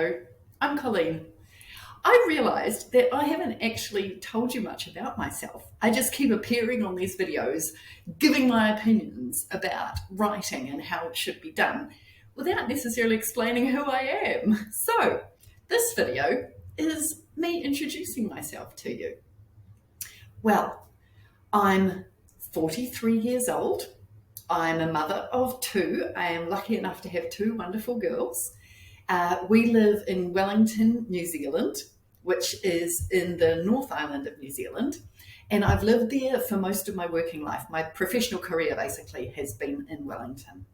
Hello, I'm Colleen. I realised that I haven't actually told you much about myself. I just keep appearing on these videos, giving my opinions about writing and how it should be done, without necessarily explaining who I am. So, this video is me introducing myself to you. Well, I'm 43 years old. I'm a mother of two. I am lucky enough to have two wonderful girls. We live in Wellington, New Zealand, which is in the North Island of New Zealand. And I've lived there for most of my working life. My professional career basically has been in Wellington.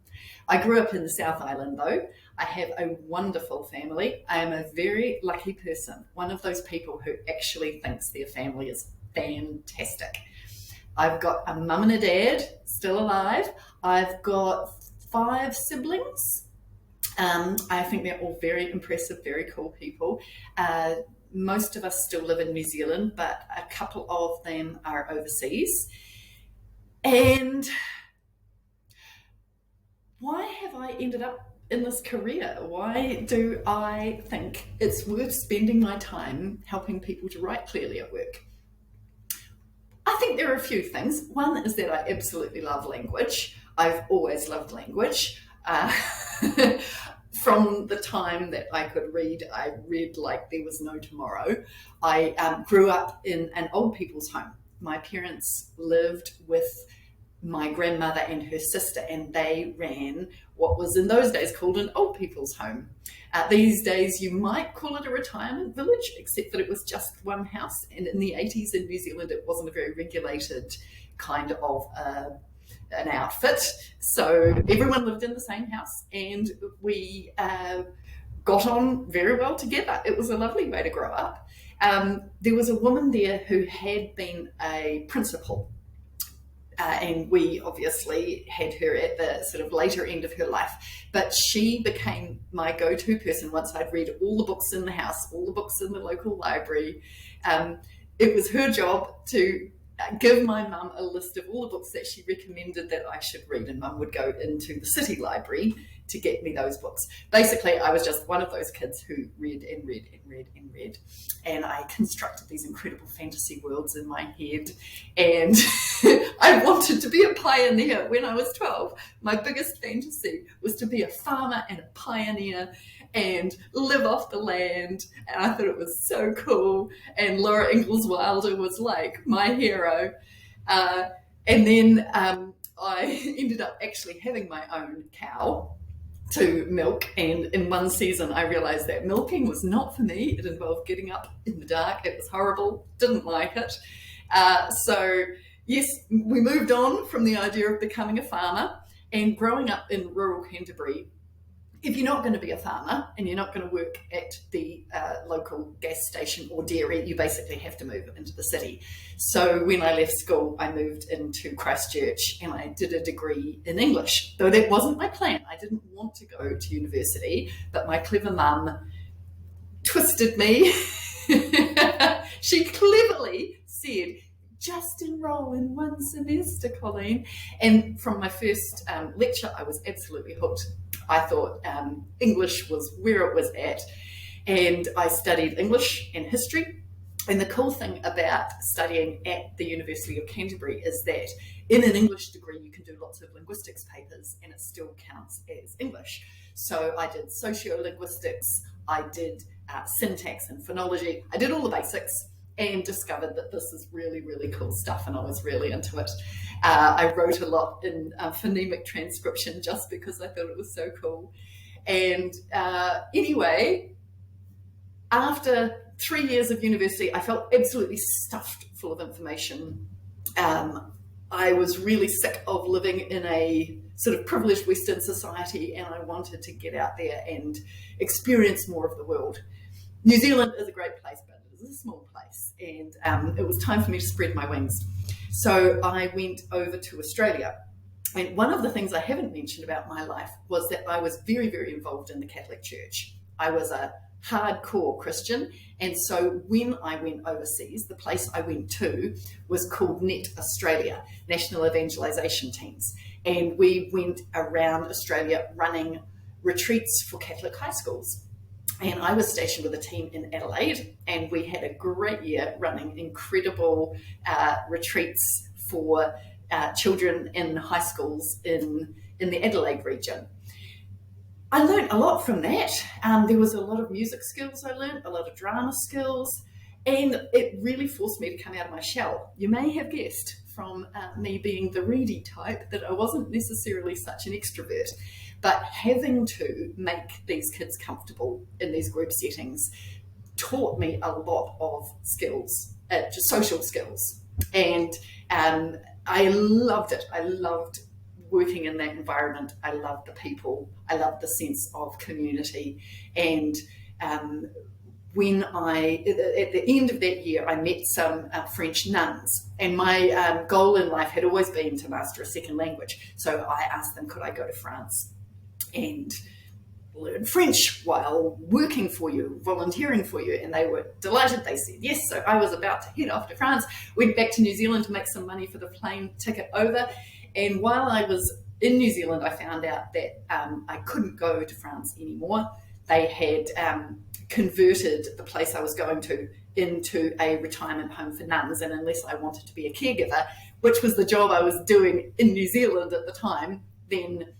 I grew up in the South Island though. I have a wonderful family. I am a very lucky person, one of those people who actually thinks their family is fantastic. I've got a mum and a dad still alive. I've got 5 siblings. I think they're all very impressive, very cool people. Most of us still live in New Zealand, but a couple of them are overseas. And why have I ended up in this career? Why do I think it's worth spending my time helping people to write clearly at work? I think there are a few things. One is that I absolutely love language. I've always loved language. From the time that I could read, I read like there was no tomorrow. I grew up in an old people's home. My parents lived with my grandmother and her sister, and they ran what was in those days called an old people's home. These days you might call it a retirement village, except that it was just one house, and in the 80s in New Zealand it wasn't a very regulated kind of an outfit, so everyone lived in the same house, and we got on very well together. It was a lovely way to grow up. There was a woman there who had been a principal, and we obviously had her at the sort of later end of her life, but she became my go-to person once I'd read all the books in the house, all the books in the local library. It was her job to give my mum a list of all the books that she recommended that I should read, and mum would go into the city library to get me those books. Basically, I was just one of those kids who read and read and read and read, and I constructed these incredible fantasy worlds in my head, and I wanted to be a pioneer when I was 12. My biggest fantasy was to be a farmer and a pioneer and live off the land, and I thought it was so cool, and Laura Ingalls Wilder was like my hero. And then I ended up actually having my own cow to milk, and in one season I realized that milking was not for me. It involved getting up in the dark. It was horrible, didn't like it. So yes, we moved on from the idea of becoming a farmer, and growing up in rural Canterbury, if you're not going to be a farmer and you're not going to work at the local gas station or dairy, you basically have to move into the city. So when I left school, I moved into Christchurch and I did a degree in English, though that wasn't my plan. I didn't want to go to university, but my clever mum twisted me. She cleverly said, just enroll in one semester, Colleen. And from my first lecture, I was absolutely hooked. I thought English was where it was at, and I studied English and history. And the cool thing about studying at the University of Canterbury is that in an English degree you can do lots of linguistics papers and it still counts as English. So I did sociolinguistics, I did syntax and phonology, I did all the basics, and discovered that this is really, really cool stuff, and I was really into it. I wrote a lot in phonemic transcription just because I thought it was so cool. And anyway, after 3 years of university, I felt absolutely stuffed full of information. I was really sick of living in a sort of privileged Western society, and I wanted to get out there and experience more of the world. New Zealand is a great place, but it is a small place, and it was time for me to spread my wings. So I went over to Australia. And one of the things I haven't mentioned about my life was that I was very, very involved in the Catholic Church. I was a hardcore Christian, and so when I went overseas, the place I went to was called NET Australia, National Evangelisation Teams, and we went around Australia running retreats for Catholic high schools. And I was stationed with a team in Adelaide, and we had a great year running incredible retreats for children in high schools in the Adelaide region. I learned a lot from that. There was a lot of music skills I learned, a lot of drama skills, and it really forced me to come out of my shell. You may have guessed from me being the reedy type that I wasn't necessarily such an extrovert, but having to make these kids comfortable in these group settings taught me a lot of skills, just social skills. And I loved it. I loved working in that environment. I loved the people. I loved the sense of community. And when at the end of that year, I met some French nuns, and my goal in life had always been to master a second language. So I asked them, could I go to France and learn French while working for you, volunteering for you? And they were delighted. They said yes. So I was about to head off to France, went back to New Zealand to make some money for the plane ticket over. And while I was in New Zealand, I found out that I couldn't go to France anymore. They had converted the place I was going to into a retirement home for nuns, and unless I wanted to be a caregiver, which was the job I was doing in New Zealand at the time, then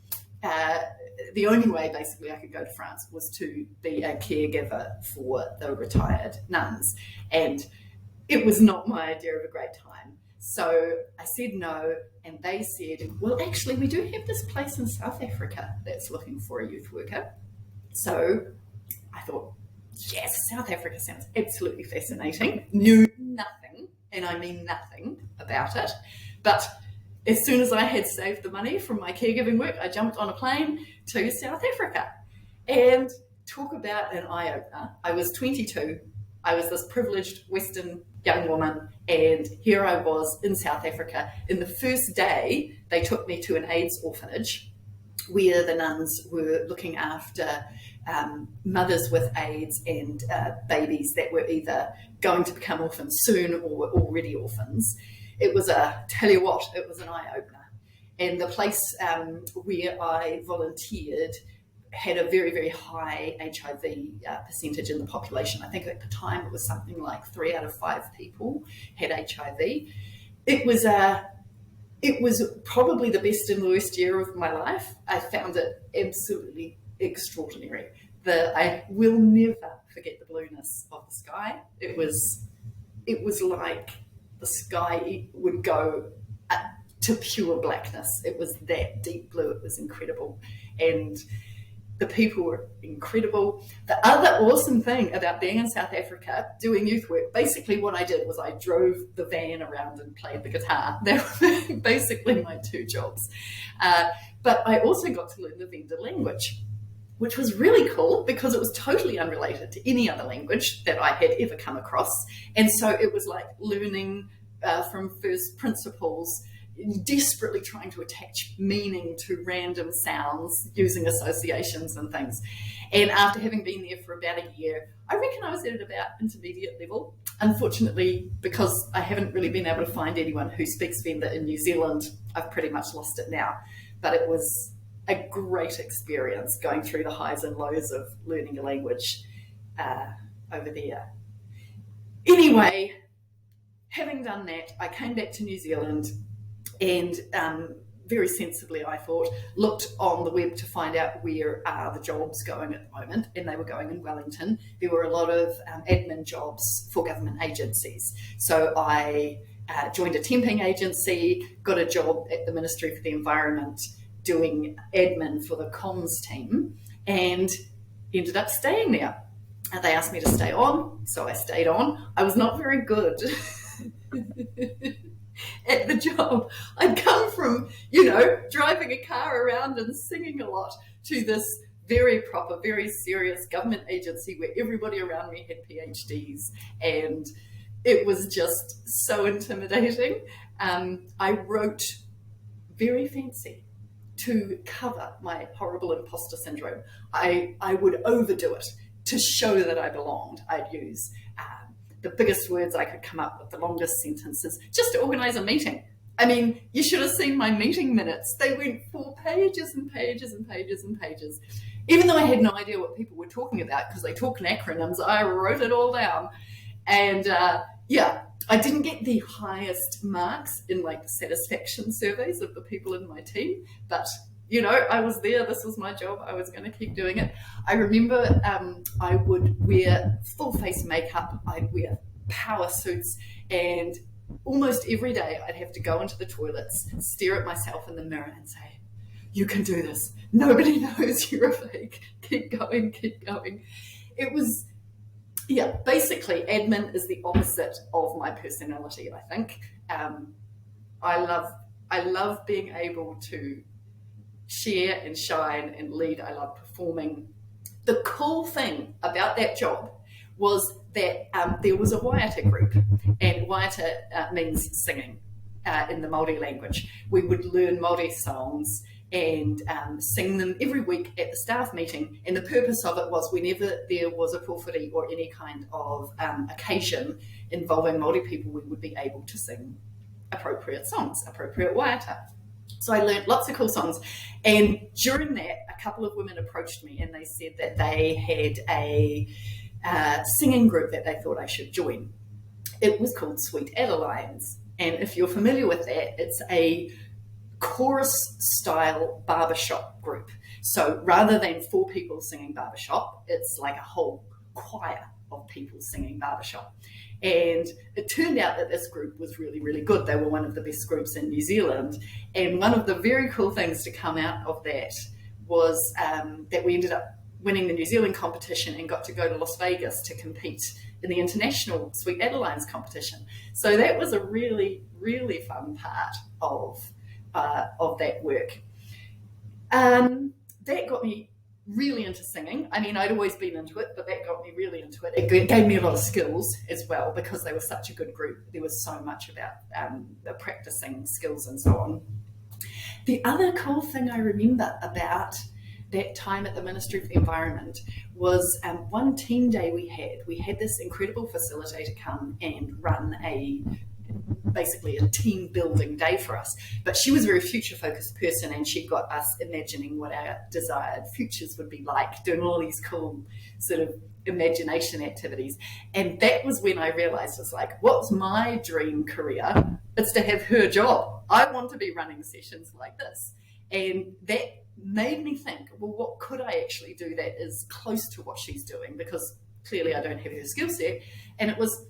the only way basically I could go to France was to be a caregiver for the retired nuns. And it was not my idea of a great time. So I said no, and they said, well, actually, we do have this place in South Africa that's looking for a youth worker. So I thought, yes, South Africa sounds absolutely fascinating. Knew nothing, and I mean nothing about it. But as soon as I had saved the money from my caregiving work, I jumped on a plane to South Africa. And talk about an eye-opener. I was 22. I was this privileged Western young woman, and here I was in South Africa. In the first day, they took me to an AIDS orphanage where the nuns were looking after mothers with AIDS and babies that were either going to become orphans soon or were already orphans. It was tell you what, it was an eye-opener. And the place where I volunteered had a very, very high HIV percentage in the population. I think at the time it was something like 3 out of 5 people had HIV. It was probably the best and worst year of my life. I found it absolutely extraordinary. I will never forget the blueness of the sky. It was like the sky would go to pure blackness. It was that deep blue. It was incredible. And the people were incredible. The other awesome thing about being in South Africa doing youth work, basically what I did was I drove the van around and played the guitar. They were basically my 2 jobs. But I also got to learn the vendor language, which was really cool because it was totally unrelated to any other language that I had ever come across. And so it was like learning from first principles, desperately trying to attach meaning to random sounds using associations and things. And after having been there for about a year, I reckon I was at about intermediate level. Unfortunately, because I haven't really been able to find anyone who speaks Venda in New Zealand, I've pretty much lost it now. But it was a great experience going through the highs and lows of learning a language over there. Anyway, having done that, I came back to New Zealand and very sensibly, I thought, looked on the web to find out where are the jobs going at the moment, and they were going in Wellington. There were a lot of admin jobs for government agencies. So I joined a temping agency, got a job at the Ministry for the Environment doing admin for the comms team, and ended up staying there. And they asked me to stay on, so I stayed on. I was not very good at the job. I'd come from, driving a car around and singing a lot to this very proper, very serious government agency where everybody around me had PhDs, and it was just so intimidating. I wrote very fancy to cover my horrible imposter syndrome. I would overdo it to show that I belonged. I'd use the biggest words I could come up with, the longest sentences, just to organise a meeting. I mean, you should have seen my meeting minutes. They went for pages and pages and pages and pages. Even though I had no idea what people were talking about because they talk in acronyms, I wrote it all down. And yeah, I didn't get the highest marks in like the satisfaction surveys of the people in my team, but you know, I was there. This was my job. I was going to keep doing it. I remember I would wear full face makeup. I'd wear power suits, and almost every day I'd have to go into the toilets, stare at myself in the mirror and say, you can do this. Nobody knows you're a fake. Keep going, keep going. It was, yeah, basically admin is the opposite of my personality, I think. I love being able to share and shine and lead. I love performing. The cool thing about that job was that there was a Waiata group, and Waiata means singing in the Māori language. We would learn Māori songs and sing them every week at the staff meeting, and the purpose of it was whenever there was a pōwhiri or any kind of occasion involving Māori people, we would be able to sing appropriate songs, appropriate Waiata. So I learned lots of cool songs, and during that a couple of women approached me and they said that they had a singing group that they thought I should join. It was called Sweet Adelines, and if you're familiar with that, it's a chorus style barbershop group. So rather than 4 people singing barbershop, it's like a whole choir of people singing barbershop. And it turned out that this group was really, really good. They were one of the best groups in New Zealand. And one of the very cool things to come out of that was that we ended up winning the New Zealand competition and got to go to Las Vegas to compete in the international Sweet Adelines competition. So that was a really, really fun part of that work. That got me really into singing. I mean, I'd always been into it, but that got me really into it. It gave me a lot of skills as well because they were such a good group. There was so much about practicing skills and so on. The other cool thing I remember about that time at the Ministry for the Environment was one team day we had this incredible facilitator come and run basically a team building day for us. But she was a very future focused person, and she got us imagining what our desired futures would be like, doing all these cool sort of imagination activities. And that was when I realized, it's like, what's my dream career? It's to have her job. I want to be running sessions like this. And that made me think, well, what could I actually do that is close to what she's doing? Because clearly I don't have her skill set. And it was,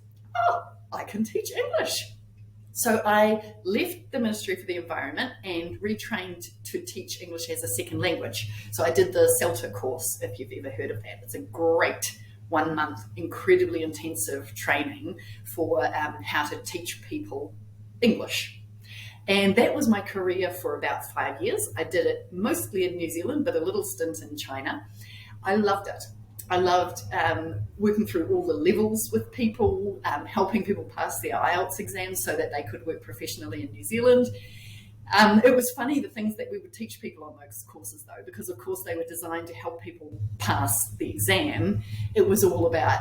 I can teach English. So I left the Ministry for the Environment and retrained to teach English as a second language. So I did the CELTA course, if you've ever heard of that. It's a great 1 month, incredibly intensive training for how to teach people English. And that was my career for about 5 years. I did it mostly in New Zealand, but a little stint in China. I loved it. I loved working through all the levels with people, helping people pass their IELTS exams so that they could work professionally in New Zealand. It was funny, the things that we would teach people on those courses, though, because of course they were designed to help people pass the exam. It was all about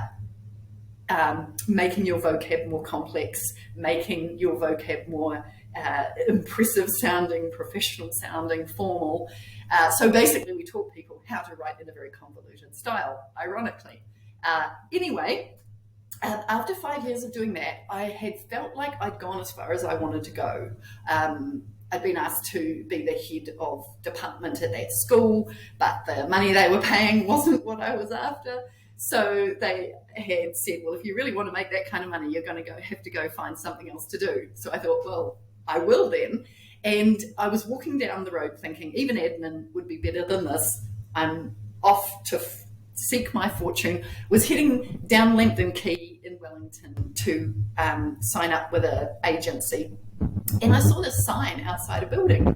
making your vocab more complex, making your vocab more impressive sounding, professional sounding, formal. So basically we taught people how to write in a very convoluted style, ironically. Anyway, after 5 years of doing that, I had felt like I'd gone as far as I wanted to go. I'd been asked to be the head of department at that school, but the money they were paying wasn't what I was after. So they had said, well, if you really want to make that kind of money, you're going to have to go find something else to do. So I thought, well, I will then. And I was walking down the road thinking, even admin would be better than this. I'm off to seek my fortune. Was heading down Lambton Quay in Wellington to sign up with an agency. And I saw this sign outside a building,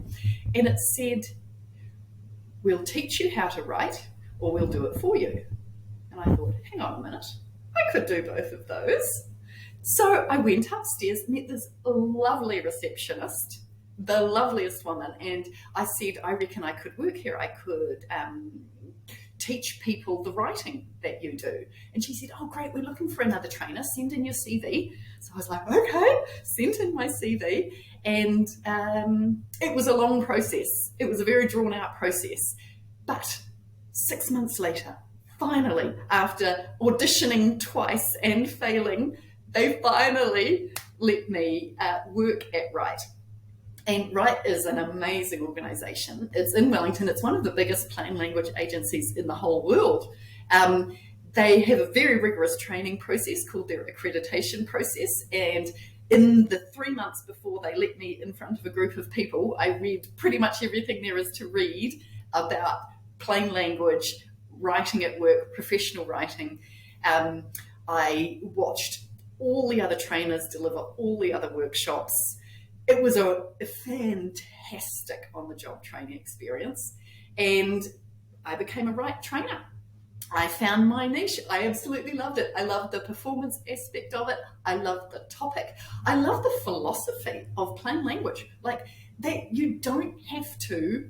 and it said, we'll teach you how to write, or we'll do it for you. And I thought, hang on a minute, I could do both of those. So I went upstairs, met this lovely receptionist, the loveliest woman, and I said, I reckon I could work here. I could teach people the writing that you do. And she said, oh, great, we're looking for another trainer. Send in your CV. So I was like, okay, sent in my CV. And it was a long process. It was a very drawn out process. But 6 months later, finally, after auditioning twice and failing, they finally let me work at Wright. And Wright is an amazing organisation. It's in Wellington. It's one of the biggest plain language agencies in the whole world. They have a very rigorous training process called their accreditation process. And in the 3 months before they let me in front of a group of people, I read pretty much everything there is to read about plain language, writing at work, professional writing. I watched all the other trainers deliver all the other workshops. It was a fantastic on-the-job training experience, and I became a Wright trainer. I found my niche. I absolutely loved it. I loved the performance aspect of it. I loved the topic. I love the philosophy of plain language. Like that, you don't have to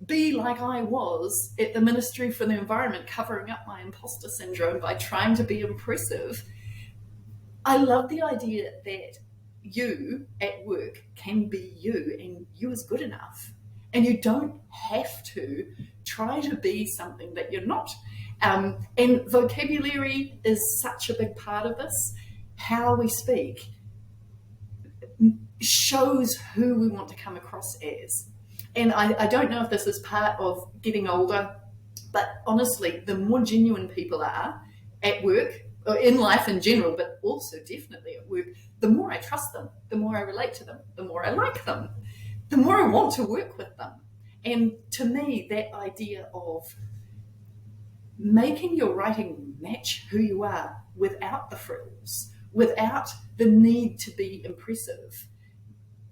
be like I was at the Ministry for the Environment, covering up my imposter syndrome by trying to be impressive. I love the idea that you at work can be you, and you is good enough. And you don't have to try to be something that you're not. And vocabulary is such a big part of this. How we speak shows who we want to come across as. And I don't know if this is part of getting older, but honestly, the more genuine people are at work, or in life in general, but also definitely at work, the more I trust them, the more I relate to them, the more I like them, the more I want to work with them. And to me, that idea of making your writing match who you are without the frills, without the need to be impressive,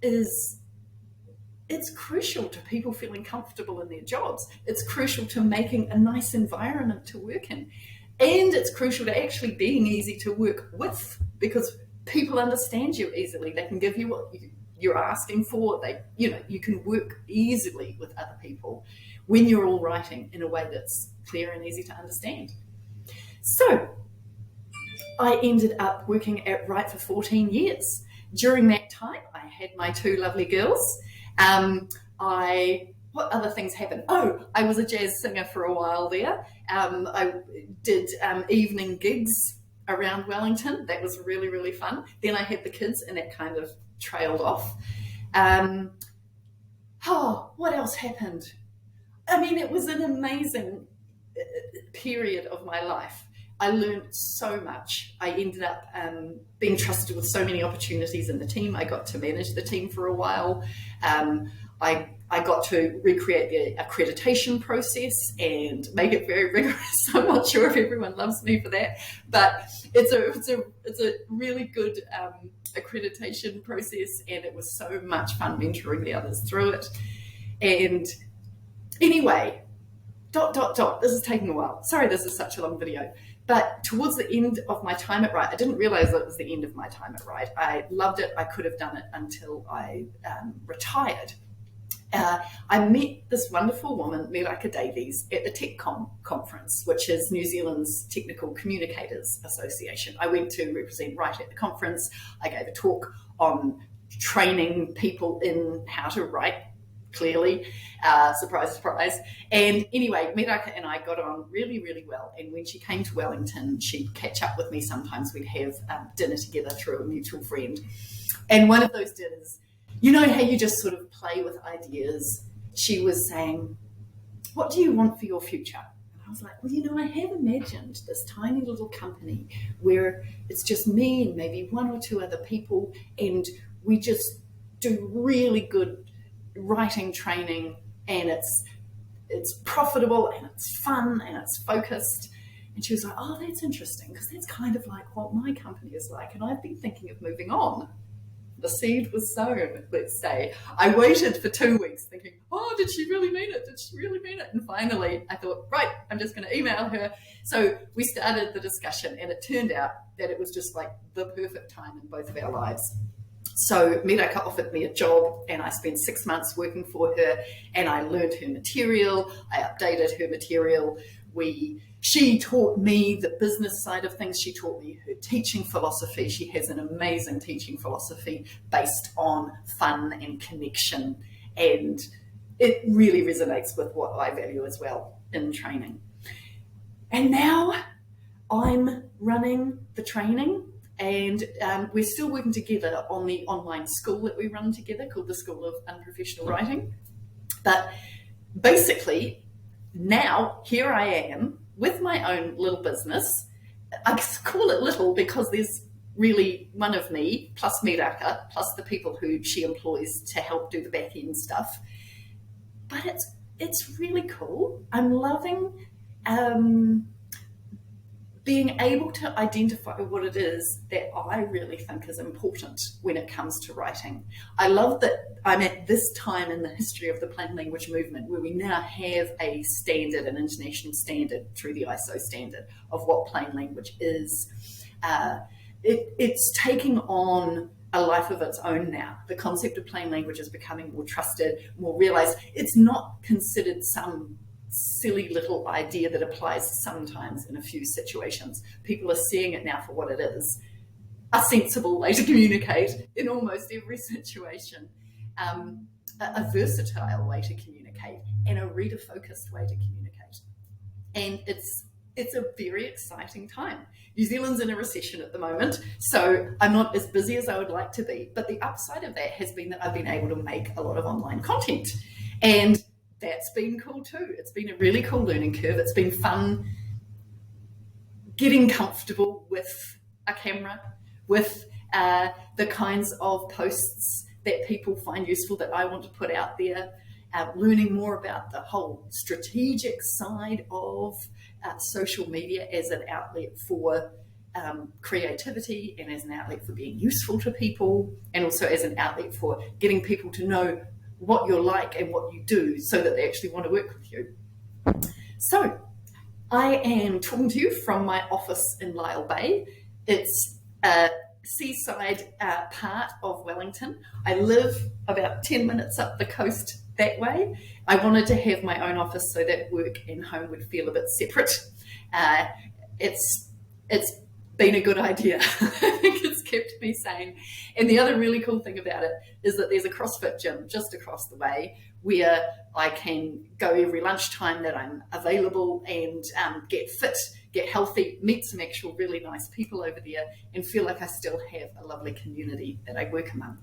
it's crucial to people feeling comfortable in their jobs. It's crucial to making a nice environment to work in. And it's crucial to actually being easy to work with, because people understand you easily. They can give you what you're asking for. You can work easily with other people when you're all writing in a way that's clear and easy to understand. So I ended up working at Wright for 14 years. During that time, I had my 2 lovely girls. What other things happened? Oh, I was a jazz singer for a while there. I did evening gigs around Wellington. That was really, really fun. Then I had the kids, and that kind of trailed off. What else happened? I mean, it was an amazing period of my life. I learned so much. I ended up being trusted with so many opportunities in the team. I got to manage the team for a while. I got to recreate the accreditation process and make it very rigorous. I'm not sure if everyone loves me for that, but it's a really good accreditation process, and it was so much fun mentoring the others through it. And anyway, ... This is taking a while. Sorry, this is such a long video. But towards the end of my time at Wright, I didn't realize that it was the end of my time at Wright. I loved it. I could have done it until I retired. I met this wonderful woman, Miraka, at the TechCom conference, which is New Zealand's Technical Communicators Association. I went to represent Wright at the conference. I gave a talk on training people in how to write clearly. Surprise, surprise. And anyway, Miraka and I got on really, really well. And when she came to Wellington, she'd catch up with me sometimes. We'd have dinner together through a mutual friend. And one of those dinners, you know how you just sort of play with ideas? She was saying, what do you want for your future? And I was like, well, I have imagined this tiny little company where it's just me and maybe 1 or 2 other people, and we just do really good writing training, and it's profitable and it's fun and it's focused. And she was like, oh, that's interesting, because that's kind of like what my company is like, and I've been thinking of moving on. The seed was sown, let's say. I waited for 2 weeks thinking, oh, did she really mean it? Did she really mean it? And finally I thought, right, I'm just going to email her. So we started the discussion, and it turned out that it was just like the perfect time in both of our lives. So Miraka offered me a job, and I spent 6 months working for her, and I learned her material. I updated her material. She taught me the business side of things. She taught me her teaching philosophy. She has an amazing teaching philosophy based on fun and connection, and it really resonates with what I value as well in training. And now I'm running the training, and we're still working together on the online school that we run together called the School of Unprofessional Writing. But basically, now here I am with my own little business. I call it little because there's really one of me, plus Miraka, plus the people who she employs to help do the back end stuff. But it's really cool. I'm loving being able to identify what it is that I really think is important when it comes to writing. I love that I'm at this time in the history of the plain language movement where we now have a standard, an international standard through the ISO standard of what plain language is. It's taking on a life of its own now. The concept of plain language is becoming more trusted, more realized. It's not considered some silly little idea that applies sometimes in a few situations. People are seeing it now for what it is, a sensible way to communicate in almost every situation, a versatile way to communicate, and a reader-focused way to communicate. And it's a very exciting time. New Zealand's in a recession at the moment, so I'm not as busy as I would like to be. But the upside of that has been that I've been able to make a lot of online content. And that's been cool too. It's been a really cool learning curve. It's been fun getting comfortable with a camera, with the kinds of posts that people find useful that I want to put out there, learning more about the whole strategic side of social media as an outlet for creativity and as an outlet for being useful to people, and also as an outlet for getting people to know what you're like and what you do so that they actually want to work with you. So I am talking to you from my office in Lyle Bay. It's a seaside part of Wellington. I live about 10 minutes up the coast that way. I wanted to have my own office so that work and home would feel a bit separate. It's been a good idea. I think it's kept me sane. And the other really cool thing about it is that there's a CrossFit gym just across the way where I can go every lunchtime that I'm available and get fit, get healthy, meet some actual really nice people over there, and feel like I still have a lovely community that I work among.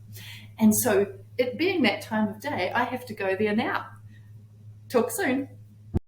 And so it being that time of day, I have to go there now. Talk soon.